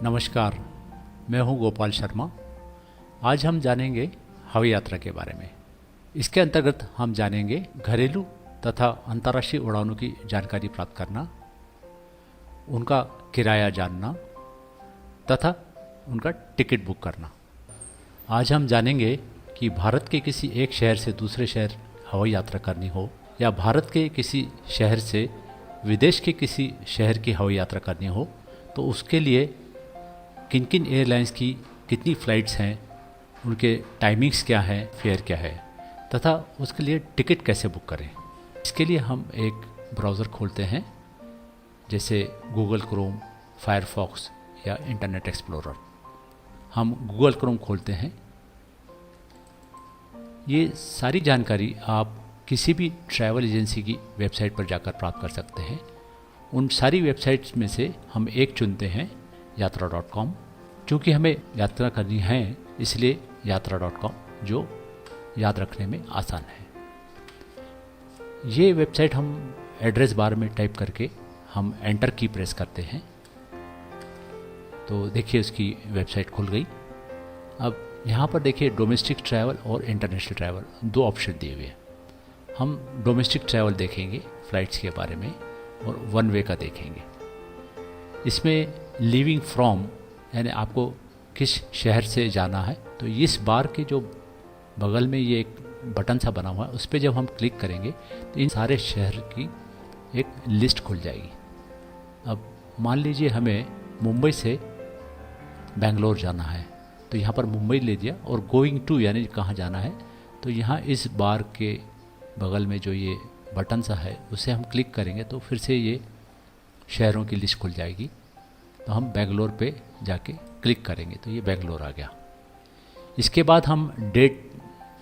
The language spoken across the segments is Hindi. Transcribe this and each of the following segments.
नमस्कार, मैं हूं गोपाल शर्मा। आज हम जानेंगे हवाई यात्रा के बारे में। इसके अंतर्गत हम जानेंगे घरेलू तथा अंतर्राष्ट्रीय उड़ानों की जानकारी प्राप्त करना, उनका किराया जानना तथा उनका टिकट बुक करना। आज हम जानेंगे कि भारत के किसी एक शहर से दूसरे शहर हवाई यात्रा करनी हो या भारत के किसी शहर से विदेश के किसी शहर की हवाई यात्रा करनी हो तो उसके लिए किन किन एयरलाइंस की कितनी फ़्लाइट्स हैं, उनके टाइमिंग्स क्या हैं, फेयर क्या है तथा उसके लिए टिकट कैसे बुक करें। इसके लिए हम एक ब्राउज़र खोलते हैं, जैसे गूगल क्रोम, फायरफॉक्स या इंटरनेट एक्सप्लोरर। हम गूगल क्रोम खोलते हैं। ये सारी जानकारी आप किसी भी ट्रैवल एजेंसी की वेबसाइट पर जाकर प्राप्त कर सकते हैं। उन सारी वेबसाइट्स में से हम एक चुनते हैं, यात्रा.com। चूँकि हमें यात्रा करनी है इसलिए यात्रा.com जो याद रखने में आसान है। ये वेबसाइट हम एड्रेस बार में टाइप करके हम एंटर की प्रेस करते हैं तो देखिए उसकी वेबसाइट खुल गई। अब यहाँ पर देखिए डोमेस्टिक ट्रैवल और इंटरनेशनल ट्रैवल दो ऑप्शन दिए हुए हैं। हम डोमेस्टिक ट्रैवल देखेंगे फ़्लाइट्स के बारे में और वन वे का देखेंगे। इसमें लीविंग फ्रॉम यानी आपको किस शहर से जाना है, तो इस बार के जो बगल में ये एक बटन सा बना हुआ है उस पर जब हम क्लिक करेंगे तो इन सारे शहर की एक लिस्ट खुल जाएगी। अब मान लीजिए हमें मुंबई से बेंगलोर जाना है तो यहाँ पर मुंबई ले दिया और गोइंग टू यानी कहाँ जाना है तो यहाँ इस बार के बगल में जो ये बटन सा है उसे हम क्लिक करेंगे तो फिर से ये शहरों की लिस्ट खुल जाएगी। तो हम बेंगलोर पे जाके क्लिक करेंगे तो ये बेंगलोर आ गया। इसके बाद हम डेट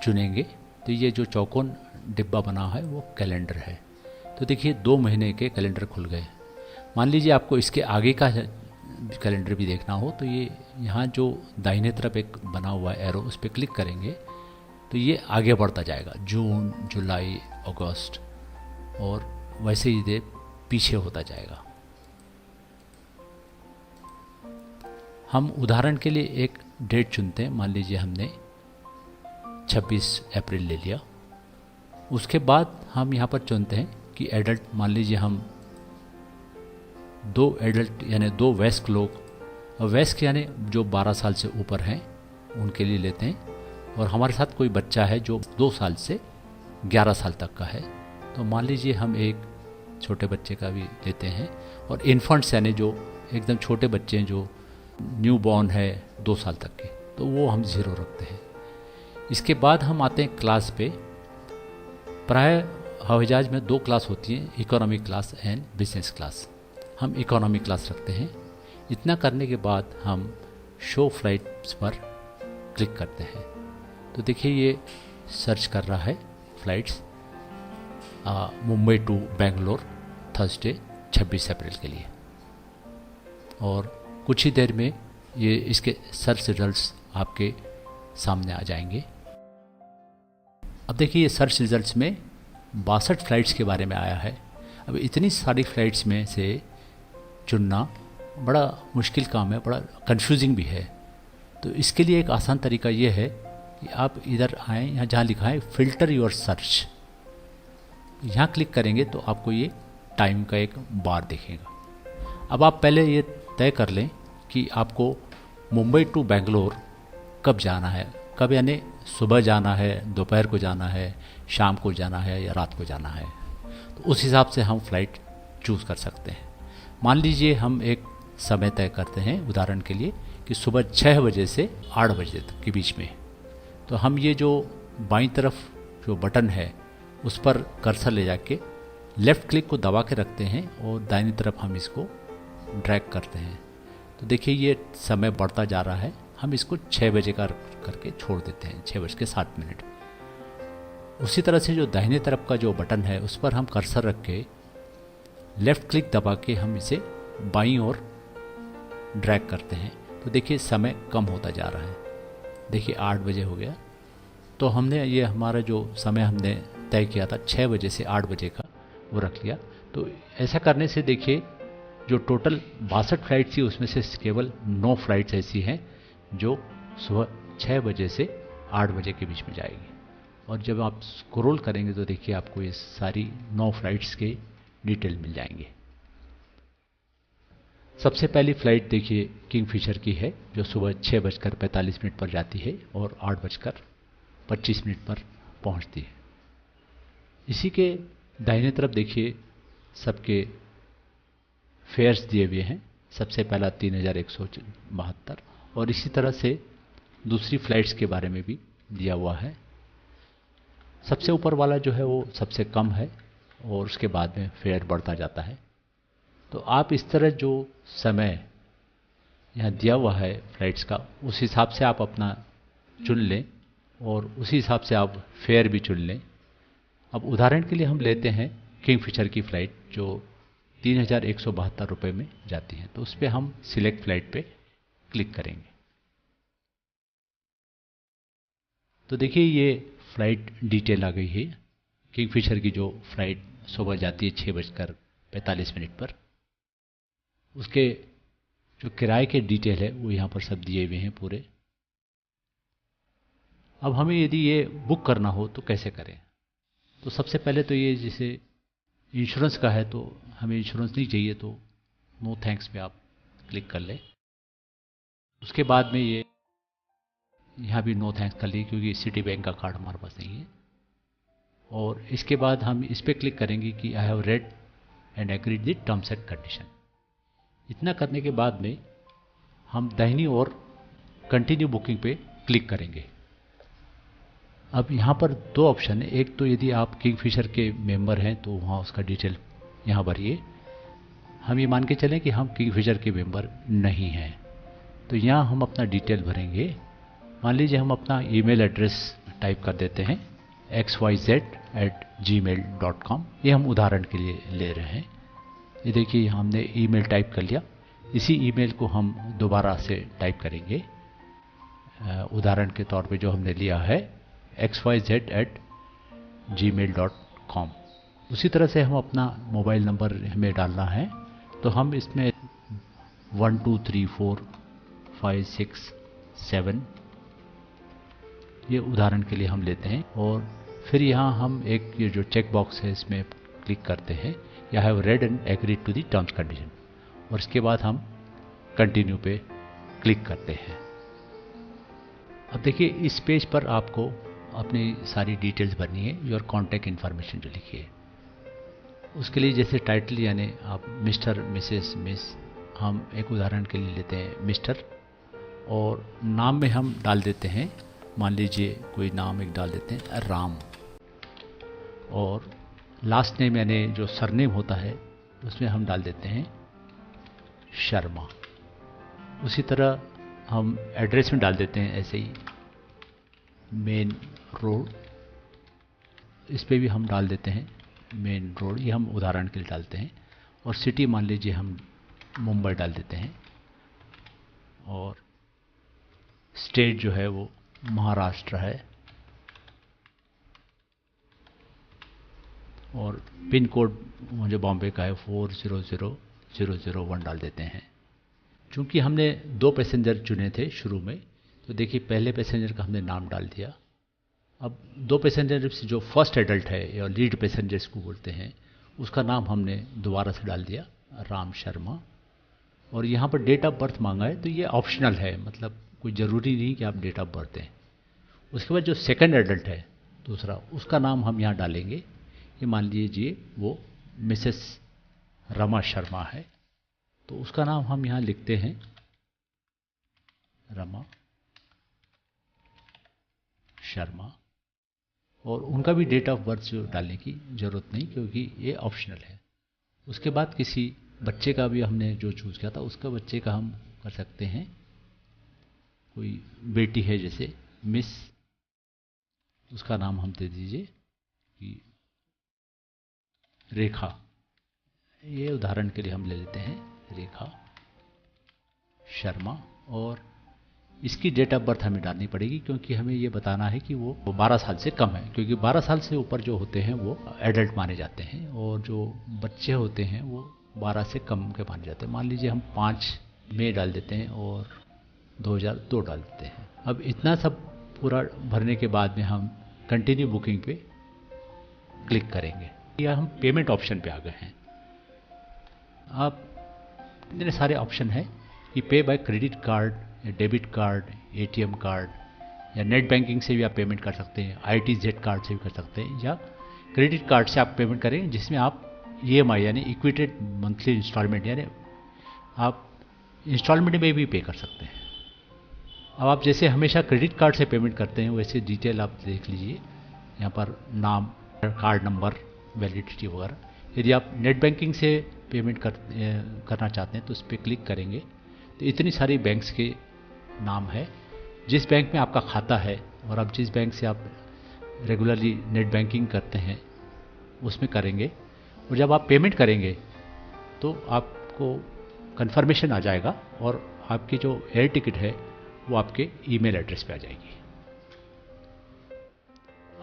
चुनेंगे तो ये जो चौकोन डिब्बा बना है वो कैलेंडर है। तो देखिए 2 महीने के कैलेंडर खुल गए। मान लीजिए आपको इसके आगे का कैलेंडर भी देखना हो तो ये यहाँ जो दाहिने तरफ एक बना हुआ है एरो उस पर क्लिक करेंगे तो ये आगे बढ़ता जाएगा, जून, जुलाई, अगस्त और वैसे ही ये पीछे होता जाएगा। हम उदाहरण के लिए एक डेट चुनते हैं। मान लीजिए हमने 26 अप्रैल ले लिया। उसके बाद हम यहाँ पर चुनते हैं कि एडल्ट, मान लीजिए हम 2 एडल्ट यानी 2 वयस्क लोग, और वयस्क यानी जो 12 साल से ऊपर हैं उनके लिए लेते हैं, और हमारे साथ कोई बच्चा है जो 2 साल से 11 साल तक का है तो मान लीजिए हम एक छोटे बच्चे का भी लेते हैं। और इन्फेंट्स यानी जो एकदम छोटे बच्चे हैं जो न्यू बॉर्न है 2 साल तक के, तो वो हम 0 रखते हैं। इसके बाद हम आते हैं क्लास पे। प्राय हवाई जहाज में 2 क्लास होती हैं, economy class and business class. हम इकोनॉमी क्लास रखते हैं। इतना करने के बाद हम शो फ्लाइट्स पर क्लिक करते हैं तो देखिए ये सर्च कर रहा है flights Mumbai to Bangalore Thursday 26 April के लिए, और कुछ ही देर में ये इसके सर्च रिजल्ट्स आपके सामने आ जाएंगे। अब देखिए ये सर्च रिजल्ट्स में 62 फ़्लाइट्स के बारे में आया है। अब इतनी सारी फ़्लाइट्स में से चुनना बड़ा मुश्किल काम है, बड़ा कंफ्यूजिंग भी है। तो इसके लिए एक आसान तरीका ये है कि आप इधर आएँ, यहाँ जहाँ लिखा है फ़िल्टर योर सर्च, यहाँ क्लिक करेंगे तो आपको ये टाइम का एक बार दिखेगा। अब आप पहले ये तय कर लें कि आपको मुंबई टू बेंगलोर कब जाना है, कब यानी सुबह जाना है, दोपहर को जाना है, शाम को जाना है या रात को जाना है। तो उस हिसाब से हम फ़्लाइट चूज़ कर सकते हैं। मान लीजिए हम एक समय तय करते हैं उदाहरण के लिए कि सुबह 6 बजे से 8 बजे तक के बीच में। तो हम ये जो बाईं तरफ जो बटन है उस पर कर्सर ले जाके लेफ़्ट क्लिक को दबा के रखते हैं और दाहिनी तरफ हम इसको ड्रैग करते हैं तो देखिए ये समय बढ़ता जा रहा है। हम इसको 6 बजे का करके छोड़ देते हैं, 6:07। उसी तरह से जो दाहिने तरफ का जो बटन है उस पर हम कर्सर रख के लेफ़्ट क्लिक दबा के हम इसे बाईं ओर ड्रैग करते हैं तो देखिए समय कम होता जा रहा है। देखिए 8 बजे हो गया। तो हमने ये हमारा जो समय हमने तय किया था 6 बजे से 8 बजे का वो रख लिया। तो ऐसा करने से देखिए जो टोटल 62 फ्लाइट थी उसमें से केवल 9 फ्लाइट्स ऐसी हैं जो सुबह 6 बजे से 8 बजे के बीच में जाएगी। और जब आप स्क्रॉल करेंगे तो देखिए आपको ये सारी 9 फ्लाइट्स के डिटेल मिल जाएंगे। सबसे पहली फ्लाइट देखिए किंगफिशर की है जो सुबह 6:45 पर जाती है और 8:25 पर पहुंचती है। इसी के दाहिने तरफ देखिए सबके फेयर्स दिए हुए हैं। सबसे पहला 3172 और इसी तरह से दूसरी फ्लाइट्स के बारे में भी दिया हुआ है। सबसे ऊपर वाला जो है वो सबसे कम है और उसके बाद में फेयर बढ़ता जाता है। तो आप इस तरह जो समय यहाँ दिया हुआ है फ्लाइट्स का उस हिसाब से आप अपना चुन लें और उसी हिसाब से आप फेयर भी चुन लें। अब उदाहरण के लिए हम लेते हैं किंगफिशर की फ़्लाइट जो 3172 रुपये में जाती है। तो उस पर हम सिलेक्ट फ्लाइट पे क्लिक करेंगे। तो देखिए ये फ़्लाइट डिटेल आ गई है। किंगफिशर की जो फ़्लाइट सुबह जाती है 6:45 पर, उसके जो किराए के डिटेल है वो यहाँ पर सब दिए हुए हैं पूरे। अब हमें यदि ये बुक करना हो तो कैसे करें? तो सबसे पहले तो ये जैसे इंश्योरेंस का है तो हमें इंश्योरेंस नहीं चाहिए तो नो थैंक्स पे आप क्लिक कर लें। उसके बाद में ये यहाँ भी नो थैंक्स कर लिए क्योंकि सिटी बैंक का कार्ड हमारे पास नहीं है। और इसके बाद हम इस पर क्लिक करेंगे कि I have read and agreed the terms and condition. इतना करने के बाद में हम दाहिनी ओर कंटिन्यू बुकिंग पे क्लिक करेंगे। अब यहाँ पर दो ऑप्शन है। एक तो यदि आप किंगफिशर के मेंबर हैं तो वहाँ उसका डिटेल यहाँ भरिए। हम ये मान के चलें कि हम किंगफिशर के मेंबर नहीं हैं तो यहाँ हम अपना डिटेल भरेंगे। मान लीजिए हम अपना ईमेल एड्रेस टाइप कर देते हैं xyz@gmail.com। ये हम उदाहरण के लिए ले रहे हैं। ये देखिए हमने ईमेल टाइप कर लिया। इसी ईमेल को हम दोबारा से टाइप करेंगे। उदाहरण के तौर पे जो हमने लिया है xyz@gmail.com। उसी तरह से हम अपना मोबाइल नंबर हमें डालना है तो हम इसमें 1 2 3 4 5 6 7 ये उदाहरण के लिए हम लेते हैं। और फिर यहाँ हम एक ये जो चेक बॉक्स है इसमें क्लिक करते हैं या have read and agreed to the terms condition और इसके बाद हम कंटिन्यू पे क्लिक करते हैं। अब देखिए इस पेज पर आपको अपनी सारी डिटेल्स भरनी है। योर कॉन्टैक्ट इन्फॉर्मेशन जो लिखी है उसके लिए जैसे टाइटल यानी आप मिस्टर मिसेस मिस, हम एक उदाहरण के लिए लेते हैं मिस्टर। और नाम में हम डाल देते हैं, मान लीजिए कोई नाम एक डाल देते हैं राम। और लास्ट नेम यानी जो सरनेम होता है उसमें हम डाल देते हैं शर्मा। उसी तरह हम एड्रेस में डाल देते हैं ऐसे ही मेन रोड, इस पे भी हम डाल देते हैं मेन रोड। ये हम उदाहरण के लिए डालते हैं। और सिटी मान लीजिए हम मुंबई डाल देते हैं। और स्टेट जो है वो महाराष्ट्र है। और पिन कोड मुझे बॉम्बे का है 400001 डाल देते हैं। चूँकि हमने 2 पैसेंजर चुने थे शुरू में तो देखिए पहले पैसेंजर का हमने नाम डाल दिया। अब 2 पैसेंजर से जो फर्स्ट एडल्ट है या लीड पैसेंजर इसको बोलते हैं उसका नाम हमने दोबारा से डाल दिया राम शर्मा। और यहाँ पर डेट ऑफ बर्थ मांगा है तो ये ऑप्शनल है, मतलब कोई ज़रूरी नहीं कि आप डेट ऑफ बर्थ दें। उसके बाद जो सेकंड एडल्ट है दूसरा, उसका नाम हम यहाँ डालेंगे। ये मान लीजिए वो मिसेस रमा शर्मा है तो उसका नाम हम यहाँ लिखते हैं रमा शर्मा। और उनका भी डेट ऑफ बर्थ जो डालने की ज़रूरत नहीं क्योंकि ये ऑप्शनल है। उसके बाद किसी बच्चे का भी हमने जो चूज़ किया था उसका बच्चे का हम कर सकते हैं। कोई बेटी है जैसे मिस, उसका नाम हम दे दीजिए कि रेखा। ये उदाहरण के लिए हम ले लेते हैं रेखा शर्मा। और इसकी डेट ऑफ बर्थ हमें डालनी पड़ेगी क्योंकि हमें ये बताना है कि वो 12 साल से कम है, क्योंकि 12 साल से ऊपर जो होते हैं वो एडल्ट माने जाते हैं और जो बच्चे होते हैं वो 12 से कम के माने जाते हैं। मान लीजिए हम 5 में डाल देते हैं और 2002 डाल देते हैं। अब इतना सब पूरा भरने के बाद में हम कंटिन्यू बुकिंग पे क्लिक करेंगे या हम पेमेंट ऑप्शन पे आ गए हैं। अब इतने सारे ऑप्शन हैं कि पे बाय क्रेडिट कार्ड या डेबिट कार्ड, एटीएम कार्ड या नेट बैंकिंग से भी आप पेमेंट कर सकते हैं, ITZ कार्ड से भी कर सकते हैं, या क्रेडिट कार्ड से आप पेमेंट करें जिसमें आप EMI यानी इक्विटेड मंथली इंस्टॉलमेंट यानी आप इंस्टॉलमेंट में भी पे कर सकते हैं। अब आप जैसे हमेशा क्रेडिट कार्ड से पेमेंट करते हैं वैसे डिटेल आप देख लीजिए, यहाँ पर नाम, कार्ड नंबर, वैलिडिटी वगैरह। यदि आप नेट बैंकिंग से पेमेंट करना चाहते हैं तो उस पर क्लिक करेंगे तो इतनी सारी बैंक्स के नाम है। जिस बैंक में आपका खाता है और आप जिस बैंक से आप रेगुलरली नेट बैंकिंग करते हैं उसमें करेंगे, और जब आप पेमेंट करेंगे तो आपको कंफर्मेशन आ जाएगा और आपकी जो एयर टिकट है वो आपके ईमेल एड्रेस पे आ जाएगी।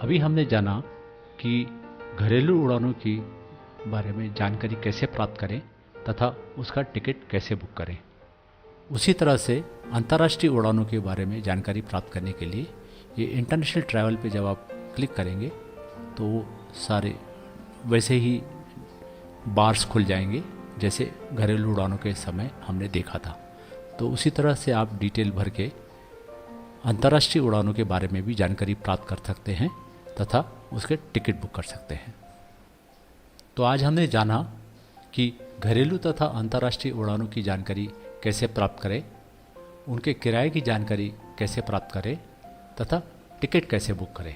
अभी हमने जाना कि घरेलू उड़ानों की बारे में जानकारी कैसे प्राप्त करें तथा उसका टिकट कैसे बुक करें। उसी तरह से अंतर्राष्ट्रीय उड़ानों के बारे में जानकारी प्राप्त करने के लिए ये इंटरनेशनल ट्रैवल पे जब आप क्लिक करेंगे तो वो सारे वैसे ही बार्स खुल जाएंगे जैसे घरेलू उड़ानों के समय हमने देखा था। तो उसी तरह से आप डिटेल भर के अंतर्राष्ट्रीय उड़ानों के बारे में भी जानकारी प्राप्त कर सकते हैं तथा उसके टिकट बुक कर सकते हैं। तो आज हमने जाना कि घरेलू तथा अंतर्राष्ट्रीय उड़ानों की जानकारी कैसे प्राप्त करें, उनके किराए की जानकारी कैसे प्राप्त करें तथा टिकट कैसे बुक करें।